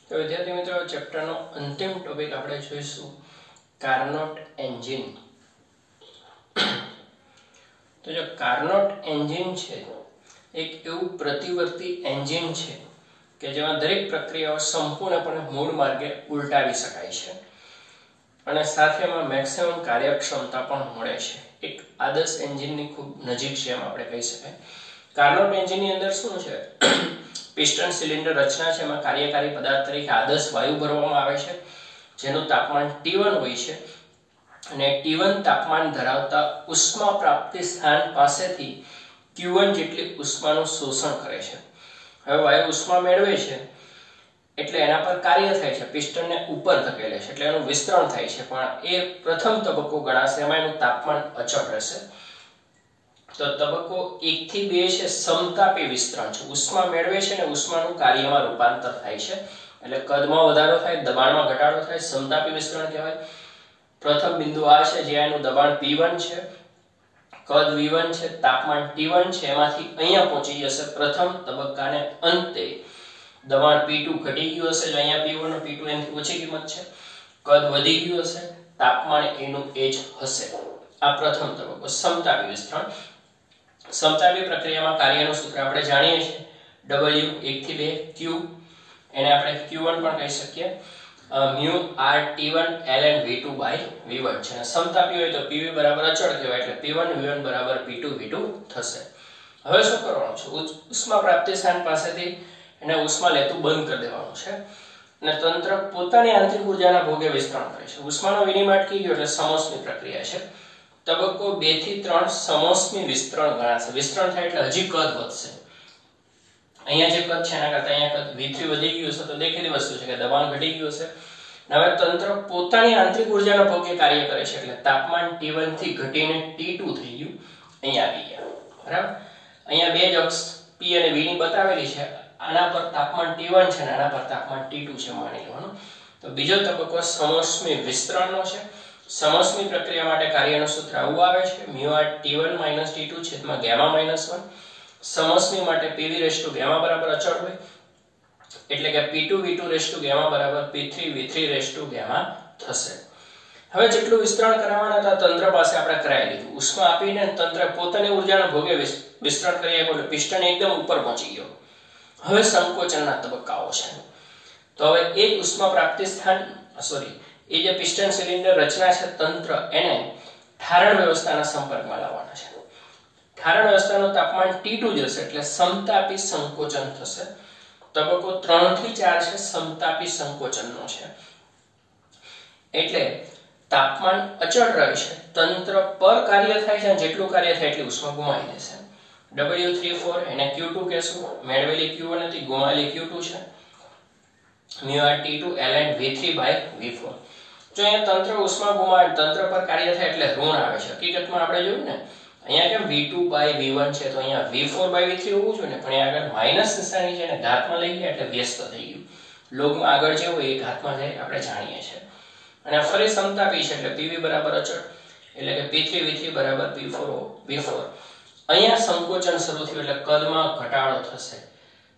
તો વિદ્યાર્થી મિત્રો ચેપ્ટરનો અંતિમ ટોપિક આપણે જોઈશું કાર્નોટ એન્જિન। તો જો કાર્નોટ એન્જિન છે એક એવું પ્રતિવર્તી એન્જિન છે કે જેમાં દરેક પ્રક્રિયાઓ સંપૂર્ણપણે મૂળ માર્ગે ઉલટાવી શકાય છે અને સાથે એમાં મેક્સિમમ કાર્યક્ષમતા પણ મળે છે। એક આદર્શ એન્જિનની ખૂબ નજીક છે એમ આપણે કહી શકાય। કાર્નોટ એન્જિનની અંદર શું છે પિસ્ટન સિલિન્ડર રચના છે એમાં કાર્યકારી પદાર્થ તરીકે આદર્શ વાયુ ભરવામાં આવે છે જેનું તાપમાન T1 હોય છે અને T1 તાપમાન ધરાવતા ઉષ્મા પ્રાપ્તિ સ્થાન પાસેથી Q1 જેટલી ઉષ્માનું શોષણ કરે છે। હવે વાયુ ઉષ્મા મેળવે છે એટલે એના પર કાર્ય થાય છે, પિસ્ટનને ઉપર ધકેલે છે એટલે એનું વિસ્તરણ થાય છે, પણ એ પ્રથમ તબક્કો ગણાશે, એમાં એનું તાપમાન અચળ રહેશે। તો તબક્કો 1 થી 2 છે સમતાપી વિસ્તરણ છે, ઉષ્મા મેળવે છે અને ઉષ્માનું કાર્યમાં રૂપાંતર થાય છે એટલે કદમાં વધારો થાય, દબાણમાં ઘટાડો થાય, સમતાપી વિસ્તરણ કહેવાય। પ્રથમ બિંદુ આ છે જ્યાં એનું દબાણ P1 છે, કદ V1 છે, તાપમાન T1 છે, એમાંથી અહીંયા પહોંચી જશે પ્રથમ તબક્કાને અંતે દબાણ P2 ઘટી ગયું હશે, જો અહીંયા P1 અને P2 એનાથી ઓછી કિંમત છે, કદ વધી ગયું હશે, તાપમાન એનું એ જ હશે। આ પ્રથમ તબક્કો સમતાપી વિસ્તરણ। સમતાપી પ્રક્રિયામાં કાર્યનું સૂત્ર આપણે જાણીએ છીએ W 1 થી 2 Q, એને આપણે Q1 પણ કહી શકીએ, mu r T1 ln V2 by V1 છે। સમતાપી હોય તો PV બરાબર અચળ કહેવાય એટલે P1 V1 બરાબર P2 V2 થશે। હવે શું કરવાનું છે ઉષ્મા પ્રાપ્તિ સ્થાન પાસેથી એને ઉષ્મા લેતું બંધ કરી દેવાનું છે અને તંત્ર પોતાની આંતરિક ઊર્જાના ભોગે વિસ્તરણ કરે છે। ઉષ્માનો વિનિમય અટકી ગયો એટલે સમોષ્મી પ્રક્રિયા છે। તબક્કો 2 થી 3 સમોષ્મી વિસ્તરણ ગણાશે। વિસ્તરણ થાય એટલે હજી કદ વધશે, અહીંયા જે કદ છે એના કરતા અહીંયા કદ V3 વધી ગયું છે તો દેખેલી વસ્તુ છે કે દબાણ ઘટી ગયું છે। હવે તંત્ર પોતાની આંતરિક ઊર્જાના ભોગે કાર્ય કરે છે એટલે તાપમાન T1 થી ઘટીને T2 થઈ ગયું, અહીંયા આવી ગયા, બરાબર। અહીંયા બે જ અક્ષ P અને V ની બતાવેલી છે, આના પર તાપમાન T1 છે અને આના પર તાપમાન T2 છે માની લેવાનું। તો બીજો તબક્કો સમોષ્મી વિસ્તરણનો છે। સમોષ્મી પ્રક્રિયા માટે કાર્યનું સૂત્ર આવું આવે છે mu r T1 - T2 છેદમાં ગામા -1। સમોષ્મી માટે PV ગામા બરાબર અચળ હોય એટલે કે P2 V2 ગામા બરાબર P3 V3 ગામા થશે। હવે જેટલું વિસ્તરણ કરાવવાના હતા તંત્ર પાસે આપણે કરાવી લીધું, ઉષ્મા આપીને તંત્ર પોતાની ઊર્જાના ભોગે વિસ્તરણ કરી આપ્યું એટલે પિસ્ટન એકદમ ઉપર પહોંચી ગયો। હવે સંકોચનના તબક્કાઓ છે। તો હવે એ ઉષ્મા પ્રાપ્તિ સ્થાન એ જે પિસ્ટન સિલિન્ડર રચના છે તંત્ર એને ઠારણ વ્યવસ્થાના સંપર્કમાં લાવવાના છે। ઠારણ વ્યવસ્થાનું તાપમાન T2 જશે એટલે સમતાપી સંકોચન થશે। તબક્કો 3 થી 4 છે સમતાપી સંકોચનનો છે એટલે તાપમાન અચળ રહે છે, તંત્ર પર કાર્ય થાય છે અને જેટલું કાર્ય થાય એટલી ઉષ્મા ગુમાવી દેશે। W34 એને Q2 કહેશું, મેળવેલી Q1 હતી, ગુમાવેલી Q2 છે, mu r T2 ln V3 by V4। જો અહીંયા તંત્ર ઉષ્મા ગુમાવે તંત્ર પર કાર્ય થાય એટલે ઋણ આવે છે, હકીકતમાં આપણે જોયું ને અહીંયા કેમ V2 by V1 છે તો અહીંયા V4 by V3 હોવું જોઈએ ને, પણ અહીંયા આગળ માઈનસ નિશાની છે અને ઘાતમાં લઈ ગયા એટલે વ્યસ્ત થઈ ગયું, લોગમાં આગળ જે હોય એ ઘાતમાં જાય આપણે જાણીએ છીએ। અને ફરી સમતાપી છે એટલે PV બરાબર અચળ એટલે કે P3 V3 બરાબર P4 V4। અહીંયા સંકોચન શરૂ થયું એટલે કદમાં ઘટાડો થશે,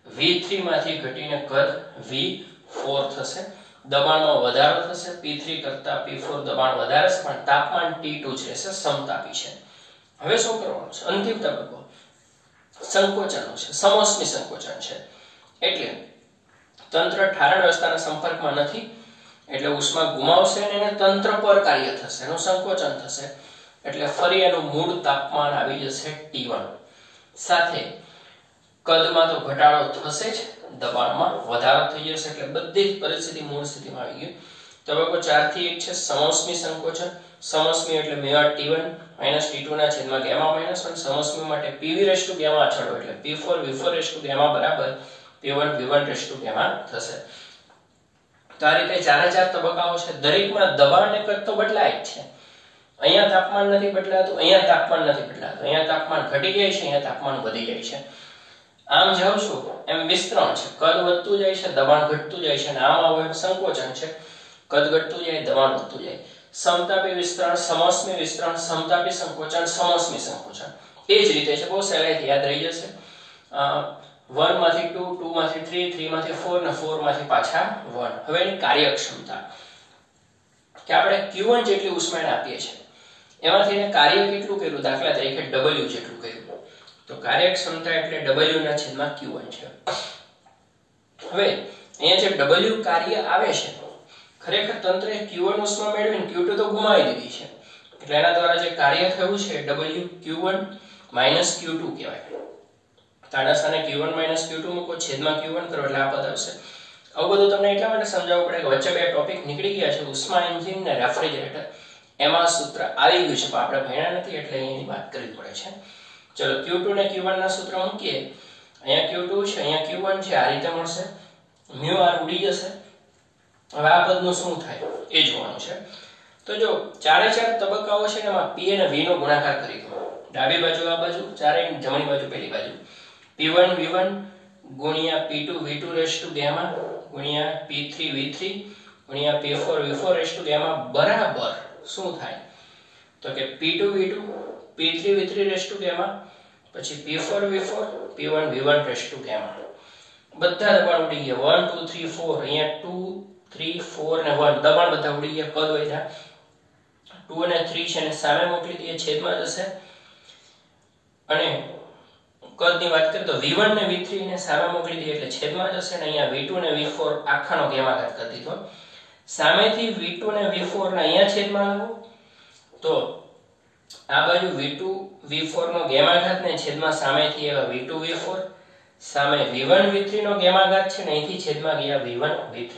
V3 માંથી ઘટીને કદ V4 થશે, દબાણમાં વધારો થશે, P3 કરતા P4 દબાણ વધારે છે પણ તાપમાન T2 છે સમતાપી છે। હવે શું કરવાનું છે અંતિમ તબક્કો સંકોચનનો છે, સમોષ્મી સંકોચન છે એટલે તંત્ર ઠારણ વ્યવસ્થાના સંપર્કમાં નથી એટલે ઉષ્મા ગુમાવશે અને એને તંત્ર પર કાર્ય થશે, એનું સંકોચન થશે એટલે ફરી એનું મૂળ તાપમાન આવી જશે T1, સાથે કદમાં તો ઘટાડો થશે જ, દબાણમાં વધારો થઈ જશે એટલે બધી જ પરિસ્થિતિ મૂળ સ્થિતિમાં આવી ગઈ। તબક્કો 4 થી 1 છે સમોષ્મી સંકોચન। સમોષ્મી એટલે mu r T1 - T2 ના છેદમાં ગામા -1। સમોષ્મી માટે PV ગામા અચળ હોય એટલે P4 V4 ગામા બરાબર P1 V1 ગામા થશે। તો આ રીતે 4 તબક્કાઓ છે, દરેકમાં દબાણ અને કદ તો બદલાય જ છે। અહીંયા તાપમાન નથી બદલાતું, અહીંયા તાપમાન નથી બદલાતું, અહીંયા તાપમાન ઘટી જાય છે, અહીંયા તાપમાન વધી જાય છે। આમ જાવ છું એમ વિસ્તરણ છે, કદ વધતું જાય છે, દબાણ ઘટતું જાય છે, અને આમ આવો એમ સંકોચન છે, કદ ઘટતું જાય, દબાણ વધતું જાય। સમતાપી વિસ્તરણ, સમોષ્મી વિસ્તરણ, સમતાપી સંકોચન, સમોષ્મી સંકોચન એ જ રીતે છે, બહુ સહેલાઈથી યાદ રહી જશે। 1 માંથી 2, 2 માંથી 3, 3 માંથી 4 ને 4 માંથી પાછા 1. હવે એની કાર્યક્ષમતા કે આપણે Q1 જેટલી ઉષ્મા એને આપીએ છીએ એમાંથી એને કાર્ય કેટલું કર્યું, દાખલા તરીકે W જેટલું કર્યું, તો કાર્યક્ષમતા એટલે W ના છેદમાં Q1 છે. હવે અહીંયા જે W કાર્ય આવે છે ખરેખર તંત્રે Q1 ઉષ્મા મેળવીને Q2 તો ગુમાવી દીધી છે, એટલે એના દ્વારા જે કાર્ય થયું છે W Q1 Q2 કહેવાય. તાના સ્થાને Q1 Q2 મૂકો, છેદમાં Q1 કરો એટલે આ પદ આવશે. આવું બધું તમને એટલા માટે સમજાવવું પડે કે વચ્ચે બે ટોપિક નીકળી ગયા છે, ઉષ્મા એન્જિન ને રેફ્રિજરેટર. એમાં સૂત્ર આવી ગયું છે પણ આપણે ભણ્યા નથી એટલે એની વાત કરવી પડે છે. ચલો Q2 ને Q1 ના સૂત્ર મૂકીએ. અહીંયા Q2 છે, અહીંયા Q1 છે, આ રીતે મળશે. μ r ઉડી જશે. હવે આ પદનું શું થાય એ જોવાનું છે. તો જો ચારે ચાર તબક્કાઓ છે ને એમાં P અને V નો ગુણાકાર કરી દો. ડાબી બાજુ આ બાજુ, ચારે જમણી બાજુ પેલી બાજુ. P1 V1 ગુણ્યા P2 V2 rash two gamma ગુણ્યા P3 V3 ગુણ્યા P4 V4 rash two gamma બરાબર શું થાય તો કે P2 V2 P3 V3 rash two gamma પછી P4 V4 P1 V1 rash two gamma. બધા દબાણ ઉડી ગયા 1 2 3 4. અહીંયા 2 3 4 ને 1 દબાણ બધા ઉડી ગયા. પદ વધ્યા 2 અને 3 છે ને સામે મોકલી દઈએ, છેદમાં જશે. અને કદની વાત કરીએ તો V1 ને V3 ને સામે મોકલી દઈએ એટલે છેદમાં જશે. અને અહીંયા V2 ને V4 આખાનો ગામાઘાત કરી દીધો. સામેથી V2 ને V4 ને અહીંયા છેદમાં લાવો તો આ બાજુ V2 V4 નો ગામાઘાત ને છેદમાં સામેથી આવ્યા V2 V4, સામે V1 V3 નો ગામાઘાત છે ને અહીંથી છેદમાં ગયા V1 V3.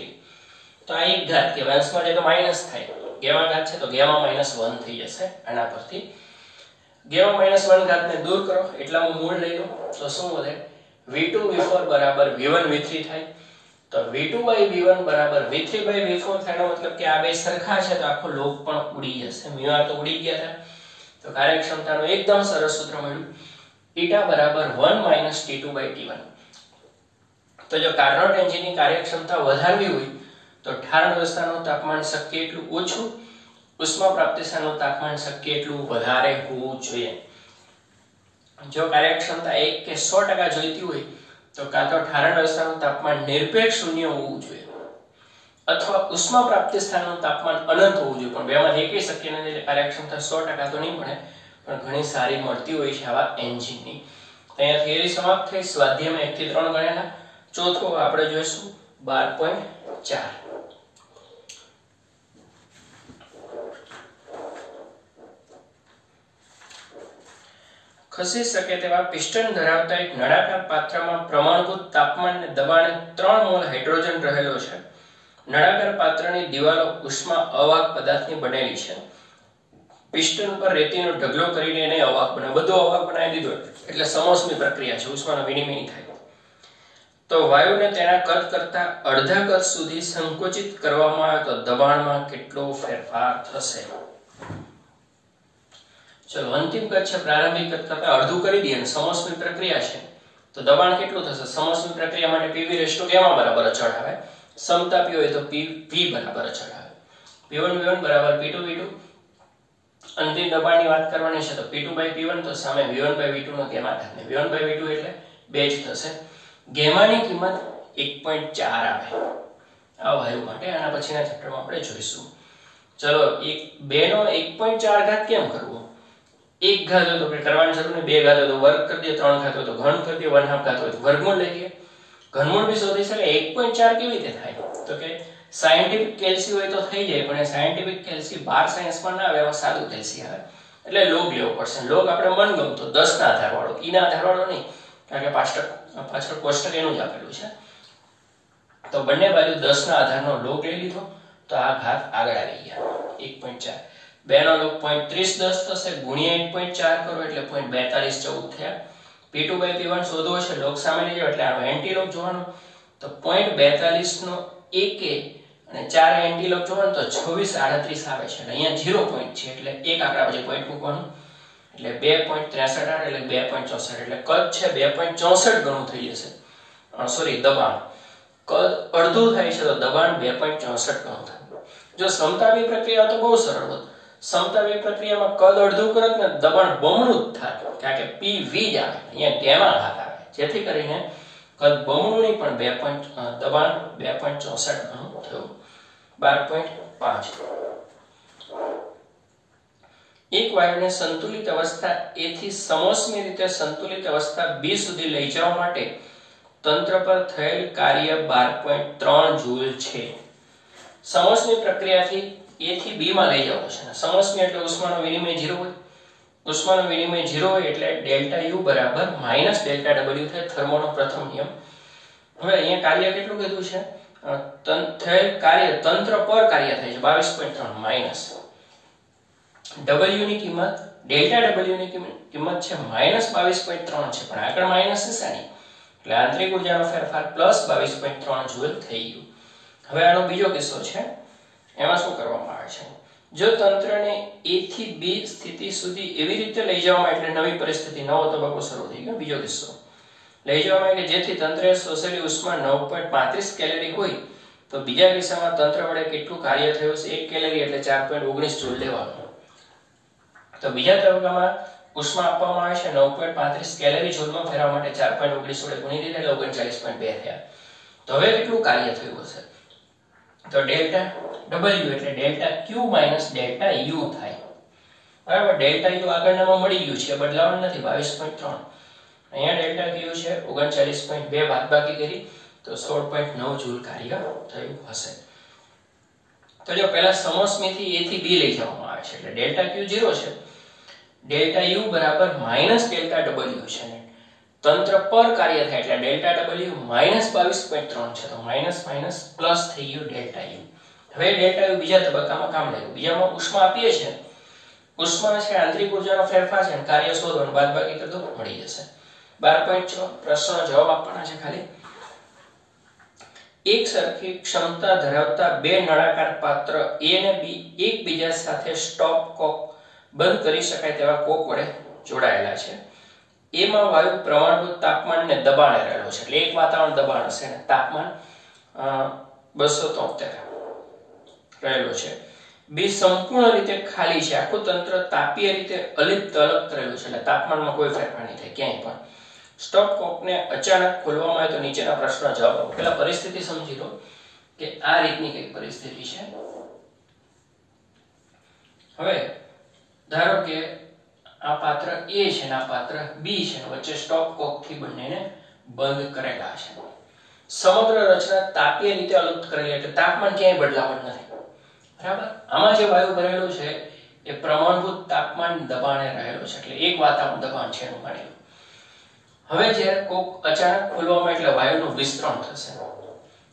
તો આ એક ઘાત કે અંશમાં જે તો માઈનસ થાય, ગામાઘાત છે તો ગામા -1 થઈ જશે. આના પરથી ગામા -1 ઘાતને દૂર કરો એટલા હું મૂળ લઈ લઉં તો શું વધે V2 V4 બરાબર V1 V3 થાય. તો V2/V1 બરાબર V3/V4 થાય. મતલબ કે આ બે સરખા છે તો આખો લોગ પણ ઉડી જશે. μr તો ઉડી ગયા હતા. તો કાર્યક્ષમતાનું એકદમ સરસ સૂત્ર મળ્યું, eta બરાબર 1 - T2/T1. તો જો કાર્નોટ એન્જિનની કાર્યક્ષમતા વધારવી હોય તો ઠારણ વ્યવસ્થાનું તાપમાન શક્ય એટલું ઓછું, ઉષ્મા પ્રાપ્તિ સ્થાનનું તાપમાન શક્ય એટલું વધારે હોવું જોઈએ. જો કાર્યક્ષમતા 1 કે 100% જોઈતી હોય તો કાં તો ઠારણ વ્યવસ્થાનું તાપમાન નિરપેક્ષ શૂન્ય હોવું જોઈએ અથવા ઉષ્મા પ્રાપ્તિ સ્થાનનું તાપમાન અનંત હોવું જોઈએ. પણ બેમાંથી એકય શક્ય નથી એટલે કાર્યક્ષમતા 100% તો નહીં મળે પણ ઘણી સારી મળતી હોય છે આવા એન્જિનની. અહીંયા થિયરી સમાપ્ત થઈ. સ્વાધ્યાયમાં 1 થી 3 ગણેલા. ચોથો આપણે જોઈશું 12.4. ખસી શકે તેવા પિસ્ટન ધરાવતા એક નળાકાર પાત્રમાં પ્રમાણભૂત તાપમાન અને દબાણે 3 મોલ હાઇડ્રોજન રહેલો છે. નળાકાર પાત્રની દિવાલો ઉષ્મા અવાહક પદાર્થની બનેલી છે. પિસ્ટન પર રેતીનો ઢગલો કરીને એને અવાહક બનાવે, બધો અવાહક બનાવી દીધો એટલે સમોષ્મી પ્રક્રિયા છે, ઉષ્માનો વિનિમય થાય. તો વાયુને તેના કદ કરતા અડધા કદ સુધી સંકોચિત કરવામાં આવે તો દબાણમાં કેટલો ફેરફાર થશે? ચલો અંતિમ કદ છે પ્રારંભિક કદ કરતા અડધું કરી દઈએ અને સમોષ્મી પ્રક્રિયા છે તો દબાણ કેટલું થશે? સમોષ્મી પ્રક્રિયા માટે PV/γ બરાબર અચળ આવે. સમતાપી હોય તો PV બરાબર અચળ આવે. P1 V1 બરાબર P2 V2. અંતિમ દબાણની વાત કરવાની છે તો P2/P1 તો સામે V1/V2 નો ગામાઘાત ને V1/V2 એટલે 2 જ થશે. ગામાની કિંમત 1.4 આવે આ વાયુ માટે. આના પછીના ચેપ્ટરમાં આપણે જોઈશું. ચલો 2 નો 1.4 ઘાત કેમ કરવો? 1 ઘાત હોય તો કે કરવાની જરૂર નહીં, 2 ઘાત હોય તો વર્ગ કરી દે, 3 ઘાત હોય તો ઘન કરી દે, 1/2 ઘાત હોય તો વર્ગમૂળ લઈ લઈએ. ઘનમૂળ બી શોધી શકે. 1.4 કેવી રીતે થાય તો કે સાયન્ટિફિક કેલ્સી હોય તો થઈ જાય પણ એ સાયન્ટિફિક કેલ્સી 12 સાયન્સમાં ના આવે, એમાં સાદું કેલ્સી આવે એટલે લોગ લેવો પડશે. લોગ આપણે મનગમતો 10 ના આધાર વાળો, ઈ ના આધાર વાળો નહીં, કારણ કે પાછળ કોષ્ટક એનું જ આપેલું છે. તો બંને બાજુ 10 ના આધારનો લોગ લઈ લીધો તો આ ઘાત આગળ આવી ગયા 1.4. 2 નો લોગ 0.3010 થશે ગુણ્યા 1.4 કરો એટલે 0.4214 થયા. P2/P1 શોધવો છે, લોગ સામે લઈ જાવ એટલે આનો એન્ટી લોગ જોવાનો તો 0.42 નો 1 અને 4 એન્ટી લોગ જોવાનો તો 2638 આવે છે. અહીંયા 0 પોઈન્ટ છે એટલે એક આંકડા પછી પોઈન્ટ મૂકવાનું એટલે 2.63 આવે એટલે 2.64 એટલે કદ છે 2.64 ગણું થઈ જશે. સોરી દબાણ કદ અડધું થાય છે તો દબાણ 2.64 ગણું થાય. જો સમતાપી પ્રક્રિયા તો બહુ સરળ હોત. સમતાપી પ્રક્રિયામાં કદ અડધું કરત ને દબાણ બમણું જ થાય, કારણ કે PV જ આવે, અહીંયા ગામા ઘાત આવે, જેથી કરીને કદ બમણું નહીં પણ દબાણ 2.64 ગણું થયું 12.5. એક વાયુને સંતુલિત અવસ્થા A થી સમોષ્મી રીતે સંતુલિત અવસ્થા B સુધી લઈ જવા માટે તંત્ર પર થયેલ કાર્ય 12.3 જૂલ છે. સમોષ્મી પ્રક્રિયાથી A થી B માં લઈ જવો છે. સમોષ્મી એટલે ઉષ્માનો વિનિમય 0 હોય. ઉષ્માનો વિનિમય 0 હોય એટલે ડેલ્ટા U બરાબર માઈનસ ડેલ્ટા W થાય, થર્મોનો પ્રથમ નિયમ. હવે અહીંયા કાર્ય કેટલું કીધું છે? થયેલ કાર્ય તંત્ર પર કાર્ય થાય છે 22.3 માઈનસ W ની કિંમત ડેલ્ટા W ની કિંમત છે -22.3 છે, પણ આગળ માઈનસ છે સાની એટલે આંતરિક ઊર્જાનો ફેરફાર +22.3 જૂલ થઈ ગયું. હવે આનો બીજો કિસ્સો છે. એમાં શું કરવામાં આવે છે? જો તંત્રને A થી B સ્થિતિ સુધી એવી રીતે લઈ જવામાં એટલે નવી પરિસ્થિતિ, નવો તબક્કો શરૂ થઈ ગયો. બીજો કિસ્સો લઈ જવામાં કે જેથી તંત્રએ શોષેલી ઉષ્મા 9.35 કેલરી હોય તો બીજા કિસ્સામાં તંત્ર વડે કેટલું કાર્ય થયું છે? 1 કેલરી એટલે 4.19 જૂલ લેવાનું. તો બીજા તબક્કામાં ઉષ્મા આપવામાં આવે છે 9.35 કેલરી જૂલમાં ફેરવવા માટે 4.19 વડે ગુણી દીધા એટલે 39.2 થયા. તો હવે કેટલું કાર્ય થયું હશે? તો ડેલ્ટા W એટલે delta Q minus delta U થાય. બરાબર, ડેલ્ટા U આગળનામાં મળી ગયું છે, બદલાવાનું નથી 22.3. અહીંયા ડેલ્ટા Q છે 39.2 બાદબાકી કરી તો 16.9 જૂલ કાર્ય થયું હશે. તો જો પહેલા સમોષ્મીથી A થી B લઈ જવામાં આવે છે એટલે ડેલ્ટા Q 0 છે, ડેલ્ટા U બરાબર માઈનસ ડેલ્ટા W છે ને તંત્ર પર કાર્ય થાય એટલે ડેલ્ટા W માઈનસ 22.3 છે, તો માઈનસ માઈનસ પ્લસ થઈ ગયું ડેલ્ટા U. હવે ડેલ્ટા U બીજા તબક્કામાં કામ લાગ્યું. બીજામાં ઉષ્મા આપીએ છે, ઉષ્મા છે આંતરિક ઊર્જાનો ફેરફાર છે, કાર્ય શોધવાનું, બાદબાકી કરી દો મળી જશે 12.6. પ્રશ્નનો જવાબ આપવાના છે ખાલી. એક સરખી ક્ષમતા ધરાવતા બે નળાકાર પાત્ર A અને B એકબીજા સાથે સ્ટોપ કોક બંધ કરી શકાય તેવા કોક વડે જોડાયેલા છે. A માં વાયુ પ્રમાણભૂત તાપમાન ને દબાણે રહેલો છે એટલે એક વાતાવરણ દબાણ હશે અને તાપમાન 273 રહેલો છે. B સંપૂર્ણ રીતે ખાલી છે, આખું તંત્ર તાપીય રીતે અલિપ્ત અલગ કરેલું છે એટલે તાપમાનમાં કોઈ ફેરફાર નહીં થાય ક્યાંય પણ. સ્ટોપ કોકને અચાનક ખોલવામાં આવે તો નીચેના પ્રશ્નનો જવાબ આપો. પહેલા પરિસ્થિતિ સમજી લો કે આ રીતની કઈ પરિસ્થિતિ છે. હવે ધારો કે આ પાત્ર A છે અને આ પાત્ર B છે, વચ્ચે સ્ટોપ કોક થી બંનેને બંધ કરેલા છે. સમગ્ર રચના તાપીય રીતે અલુપ્ત કરેલી એટલે તાપમાન ક્યાંય બદલાવાનું નથી. બરાબર, આમાં જે વાયુ ભરેલો છે એ પ્રમાણભૂત તાપમાન દબાણે રહેલો છે એટલે એક વાતાવરણ દબાણ છે એનું માની લો. હવે જ્યારે કોક અચાનક ખોલવામાં એટલે વાયુનું વિસ્તરણ થશે.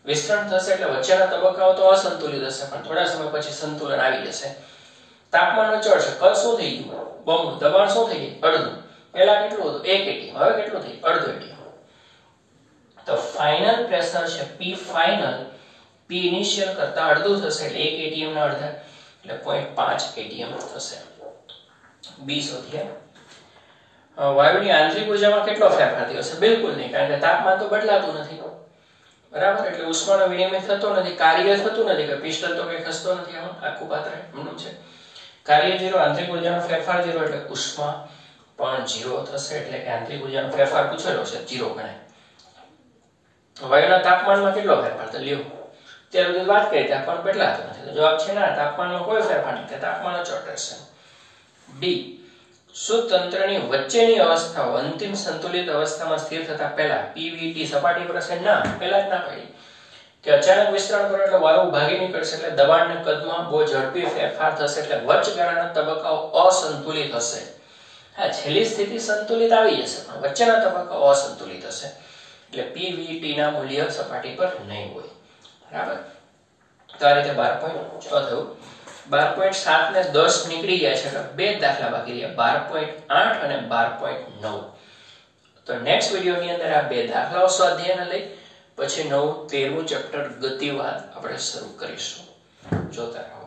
વિસ્તરણ થશે એટલે વચ્ચેના તબક્કાઓ તો અસંતુલિત હશે પણ થોડા સમય પછી સંતુલન આવી જશે. તાપમાન અચળ છે, કદ શું થઈ ગયું? બમણું. દબાણ શું થઈ ગયું? અડધું. પહેલા કેટલું હતું? 1 atm, હવે કેટલું થઈ? અડધું atm. તો ફાઇનલ પ્રેશર છે P ફાઇનલ P ઇનિશિયલ કરતા અડધું થશે એટલે 1 atm ના અડધા એટલે 0.5 atm થશે. B શોધીએ. વાયુની આંતરિક ઊર્જામાં કેટલો ફેરફાર થયો છે? બિલકુલ નહીં, કારણ કે તાપમાન તો બદલાતું નથી. બરાબર, એટલે ઉષ્માનો વિનિમય થતો નથી, કાર્ય થતું નથી, કે પિસ્ટન તો કઈ ખસતો નથી. આમાં આખું પાત્ર એમનું છે. કાર્ય 0, આંતરિક ઊર્જાનો ફેરફાર 0 એટલે ઉષ્મા પણ 0 થશે એટલે કે આંતરિક ઊર્જાનો ફેરફાર પૂછેલો છે 0 ગણાય. વાયુના તાપમાનમાં કેટલો ફેરફાર તો લ્યો ત્યારે બધી વાત કરી, તાપમાન બદલાતું નથી તો જવાબ છે ના, તાપમાનમાં કોઈ ફેરફાર નથી, તાપમાન અચળ રહેશે. ડી, શું તંત્રની વચ્ચેની અવસ્થાઓ અંતિમ સંતુલિત અવસ્થામાં સ્થિર થતા પહેલા પીવીટી સપાટી પર હશે? ના, પહેલા જ ના પડી કે અચાનક વિસ્તરણ કરો એટલે વાયુ ભાગી નીકળશે એટલે દબાણના કદમાં બહુ ઝડપી ફેરફાર થશે એટલે વચગાળાના તબક્કાઓ અસંતુલિત હશે. હા, છેલ્લી સ્થિતિ સંતુલિત આવી જશે પણ વચ્ચેના તબક્કાઓ અસંતુલિત હશે એટલે પીવીટી ના મૂલ્ય સપાટી પર નહીં હોય. બરાબર, તો આ રીતે 12.6 થયું. 12.7 ને 10 નીકળી ગયા છે એટલે બે દાખલા બાકી રહ્યા 12.8 અને 12.9. તો નેક્સ્ટ વિડિયોની અંદર આ બે દાખલાઓ સ્વાધ્યાયના લઈ પછી નવું 13મું ચેપ્ટર ગતિવાદ આપણે શરૂ કરીશું. જોતા રહો.